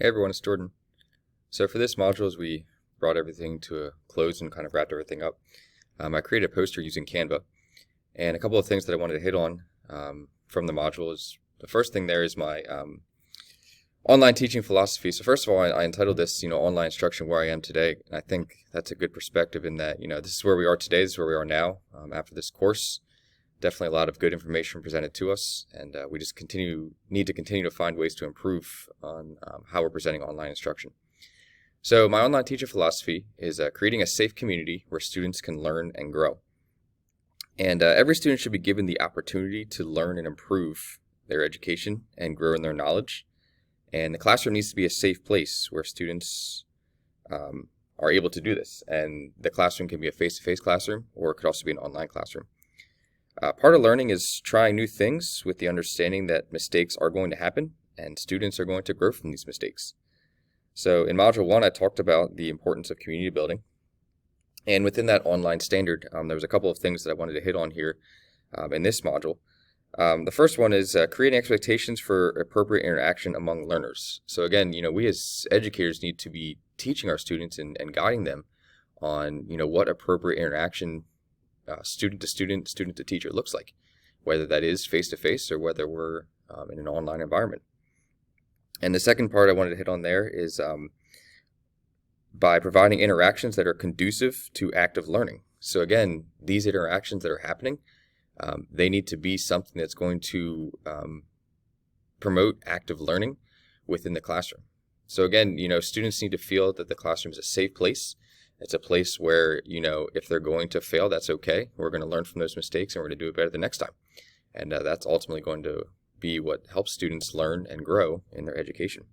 Hey everyone, it's Jordan. So for this module, as we brought everything to a close and kind of wrapped everything up, I created a poster using Canva. And a couple of things that I wanted to hit on from the module is, the first thing there is my online teaching philosophy. So first of all, I entitled this, online instruction where I am today. And I think that's a good perspective in that, this is where we are today, this is where we are now after this course. Definitely a lot of good information presented to us, and we just need to continue to find ways to improve on how we're presenting online instruction. So my online teaching philosophy is creating a safe community where students can learn and grow. And every student should be given the opportunity to learn and improve their education and grow in their knowledge. And the classroom needs to be a safe place where students are able to do this. And the classroom can be a face-to-face classroom, or it could also be an online classroom. Part of learning is trying new things with the understanding that mistakes are going to happen and students are going to grow from these mistakes. So in Module 1, I talked about the importance of community building. And within that online standard, there was a couple of things that I wanted to hit on here in this module. The first one is creating expectations for appropriate interaction among learners. So again, we as educators need to be teaching our students and guiding them on, what appropriate interaction student to student, student to teacher looks like, whether that is face-to-face or whether we're in an online environment. And the second part I wanted to hit on there is by providing interactions that are conducive to active learning. So again, these interactions that are happening, they need to be something that's going to promote active learning within the classroom. So again, students need to feel that the classroom is a safe place. It's a place where, if they're going to fail, that's okay. We're going to learn from those mistakes and we're going to do it better the next time. And that's ultimately going to be what helps students learn and grow in their education.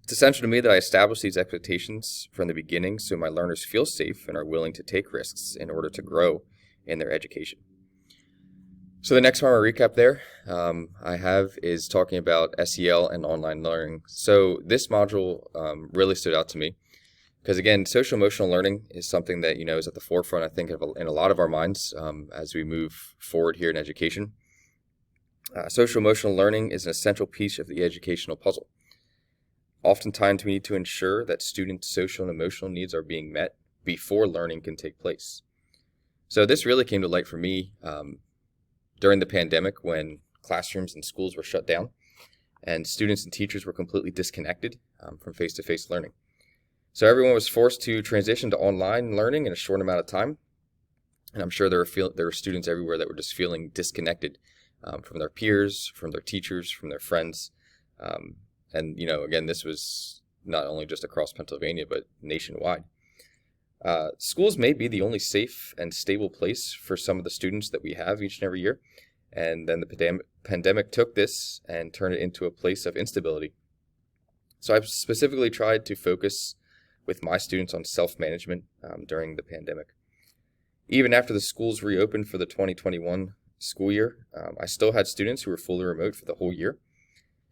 It's essential to me that I establish these expectations from the beginning so my learners feel safe and are willing to take risks in order to grow in their education. So the next one I'll recap there I have is talking about SEL and online learning. So this module really stood out to me. Because again, social emotional learning is something that is at the forefront, I think, in a lot of our minds as we move forward here in education. Social emotional learning is an essential piece of the educational puzzle. Oftentimes, we need to ensure that students' social and emotional needs are being met before learning can take place. So this really came to light for me during the pandemic when classrooms and schools were shut down and students and teachers were completely disconnected from face-to-face learning. So everyone was forced to transition to online learning in a short amount of time. And I'm sure there were students everywhere that were just feeling disconnected from their peers, from their teachers, from their friends. And again, this was not only just across Pennsylvania, but nationwide. Schools may be the only safe and stable place for some of the students that we have each and every year. And then the pandemic took this and turned it into a place of instability. So I've specifically tried to focus with my students on self-management during the pandemic. Even after the schools reopened for the 2021 school year, I still had students who were fully remote for the whole year.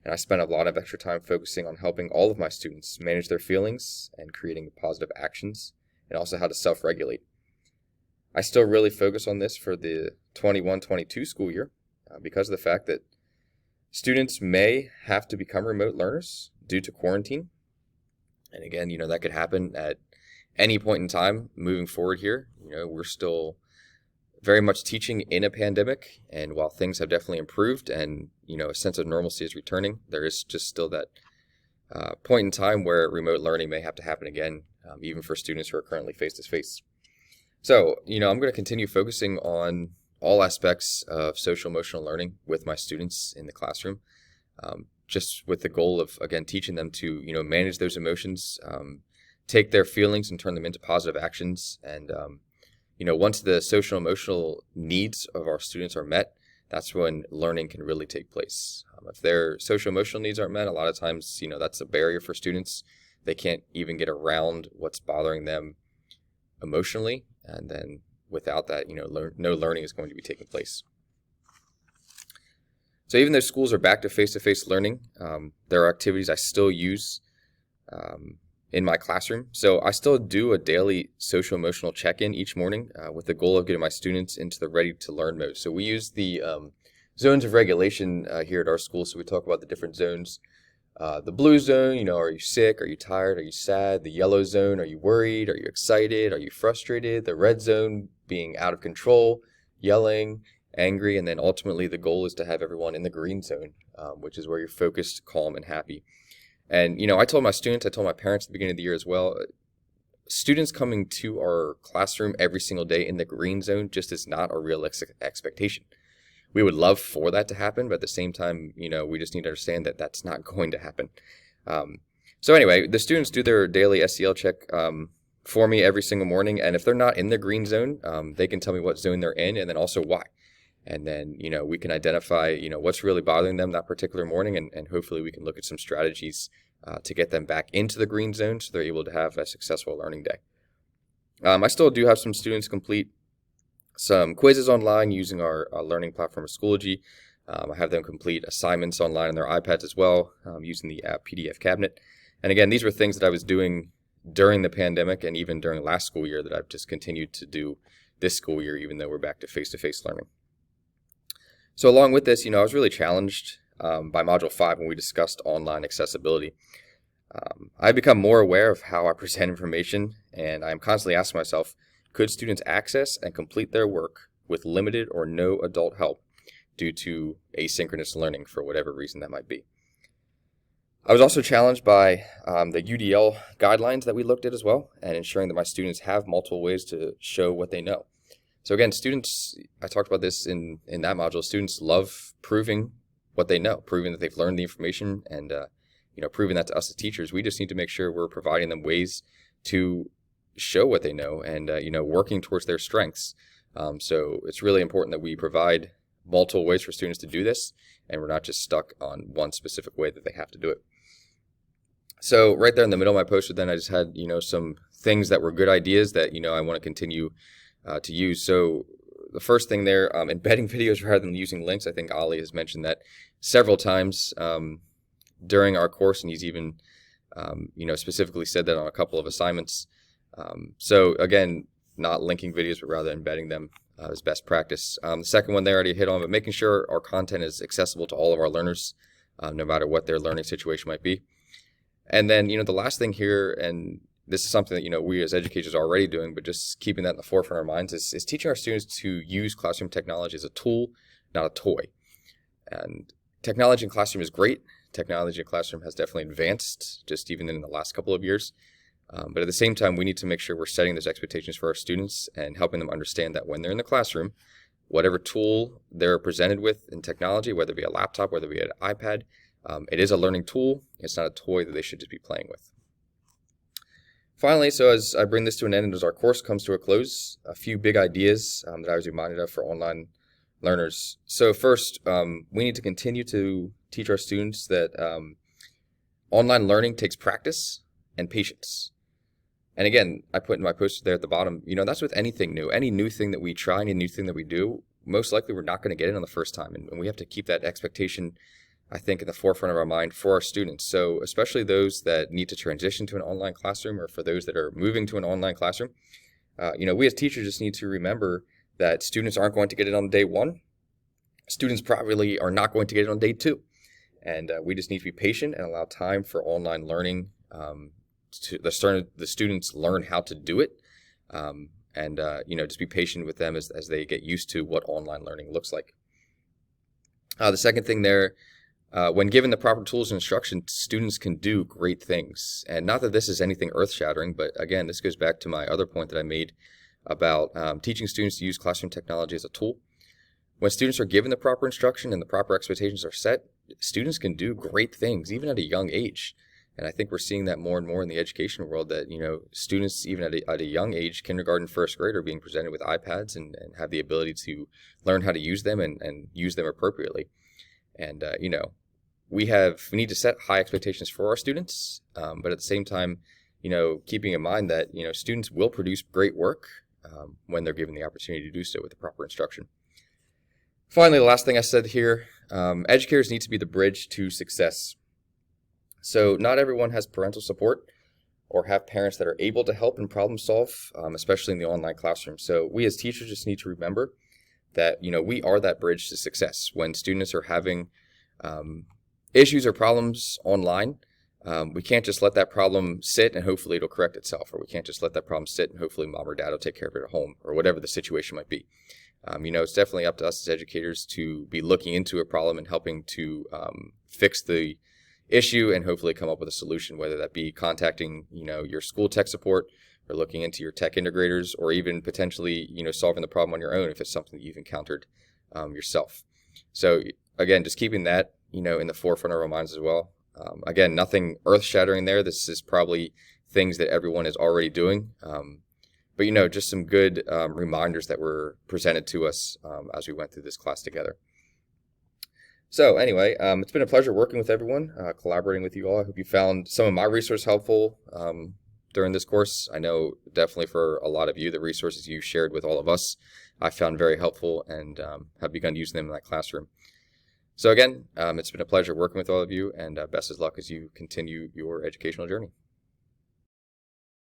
And I spent a lot of extra time focusing on helping all of my students manage their feelings and creating positive actions, and also how to self-regulate. I still really focus on this for the 21-22 school year because of the fact that students may have to become remote learners due to quarantine. And again, that could happen at any point in time moving forward here. We're still very much teaching in a pandemic. And while things have definitely improved and, a sense of normalcy is returning, there is just still that point in time where remote learning may have to happen again, even for students who are currently face-to-face. So, I'm going to continue focusing on all aspects of social emotional learning with my students in the classroom. Just with the goal of, again, teaching them to, manage those emotions, take their feelings and turn them into positive actions. And, once the social emotional needs of our students are met, that's when learning can really take place. If their social emotional needs aren't met, a lot of times, that's a barrier for students. They can't even get around what's bothering them emotionally. And then without that, no learning is going to be taking place. So even though schools are back to face-to-face learning, there are activities I still use in my classroom. So I still do a daily social-emotional check-in each morning with the goal of getting my students into the ready-to-learn mode. So we use the zones of regulation here at our school. So we talk about the different zones The blue zone, are you sick? Are you tired? Are you sad? The yellow zone, are you worried? Are you excited? Are you frustrated? The red zone being out of control, yelling, angry, and then ultimately the goal is to have everyone in the green zone, which is where you're focused, calm, and happy. And, I told my students, I told my parents at the beginning of the year as well, students coming to our classroom every single day in the green zone just is not a realistic expectation. We would love for that to happen, but at the same time, we just need to understand that that's not going to happen. So anyway, the students do their daily SEL check for me every single morning, and if they're not in the green zone, they can tell me what zone they're in and then also why. And then, we can identify, what's really bothering them that particular morning, and hopefully we can look at some strategies to get them back into the green zone so they're able to have a successful learning day. I still do have some students complete some quizzes online using our learning platform of Schoology. I have them complete assignments online on their iPads as well, using the PDF cabinet. And again, these were things that I was doing during the pandemic and even during last school year that I've just continued to do this school year, even though we're back to face-to-face learning. So along with this, I was really challenged by Module 5 when we discussed online accessibility. I've become more aware of how I present information, and I'm constantly asking myself, could students access and complete their work with limited or no adult help due to asynchronous learning for whatever reason that might be? I was also challenged by the UDL guidelines that we looked at as well, and ensuring that my students have multiple ways to show what they know. So again, students, I talked about this in that module, students love proving what they know, proving that they've learned the information, and proving that to us as teachers. We just need to make sure we're providing them ways to show what they know and working towards their strengths. So it's really important that we provide multiple ways for students to do this, and we're not just stuck on one specific way that they have to do it. So right there in the middle of my poster, then I just had some things that were good ideas that I want to continue to use. So the first thing there, embedding videos rather than using links. I think Ali has mentioned that several times during our course, and he's even specifically said that on a couple of assignments. So again, not linking videos, but rather embedding them is best practice. The second one there I already hit on, but making sure our content is accessible to all of our learners, no matter what their learning situation might be. And then, the last thing here, and this is something that, we as educators are already doing, but just keeping that in the forefront of our minds, is teaching our students to use classroom technology as a tool, not a toy. And technology in classroom is great. Technology in classroom has definitely advanced, just even in the last couple of years. But at the same time, we need to make sure we're setting those expectations for our students and helping them understand that when they're in the classroom, whatever tool they're presented with in technology, whether it be a laptop, whether it be an iPad, it is a learning tool. It's not a toy that they should just be playing with. Finally, so as I bring this to an end and as our course comes to a close, a few big ideas that I was reminded of for online learners. So first, we need to continue to teach our students that online learning takes practice and patience. And again, I put in my poster there at the bottom, that's with anything new. Any new thing that we try, any new thing that we do, most likely we're not going to get it on the first time. And we have to keep that expectation, I think, in the forefront of our mind for our students. So especially those that need to transition to an online classroom, or for those that are moving to an online classroom, we as teachers just need to remember that students aren't going to get it on day one. Students probably are not going to get it on day two. And we just need to be patient and allow time for online learning to the students learn how to do it, and just be patient with them as they get used to what online learning looks like. The second thing there, when given the proper tools and instruction, students can do great things. And not that this is anything earth-shattering, but again, this goes back to my other point that I made about teaching students to use classroom technology as a tool. When students are given the proper instruction and the proper expectations are set, students can do great things, even at a young age. And I think we're seeing that more and more in the education world, that students even at a young age, kindergarten, first grade, are being presented with iPads and have the ability to learn how to use them and use them appropriately. And we need to set high expectations for our students, but at the same time, keeping in mind that students will produce great work when they're given the opportunity to do so with the proper instruction. Finally, the last thing I said here, educators need to be the bridge to success. So not everyone has parental support or have parents that are able to help and problem solve, especially in the online classroom. So we as teachers just need to remember that, we are that bridge to success. When students are having, issues or problems online, we can't just let that problem sit and hopefully it'll correct itself, or we can't just let that problem sit and hopefully mom or dad will take care of it at home, or whatever the situation might be. It's definitely up to us as educators to be looking into a problem and helping to fix the issue and hopefully come up with a solution, whether that be contacting, your school tech support, or looking into your tech integrators, or even potentially, solving the problem on your own if it's something that you've encountered yourself. So again, just keeping that, in the forefront of our minds as well. Again, nothing earth-shattering there. This is probably things that everyone is already doing. But just some good reminders that were presented to us as we went through this class together. So anyway, it's been a pleasure working with everyone, collaborating with you all. I hope you found some of my resources helpful during this course. I know definitely for a lot of you, the resources you shared with all of us, I found very helpful and have begun using them in that classroom. So again, it's been a pleasure working with all of you, and best of luck as you continue your educational journey.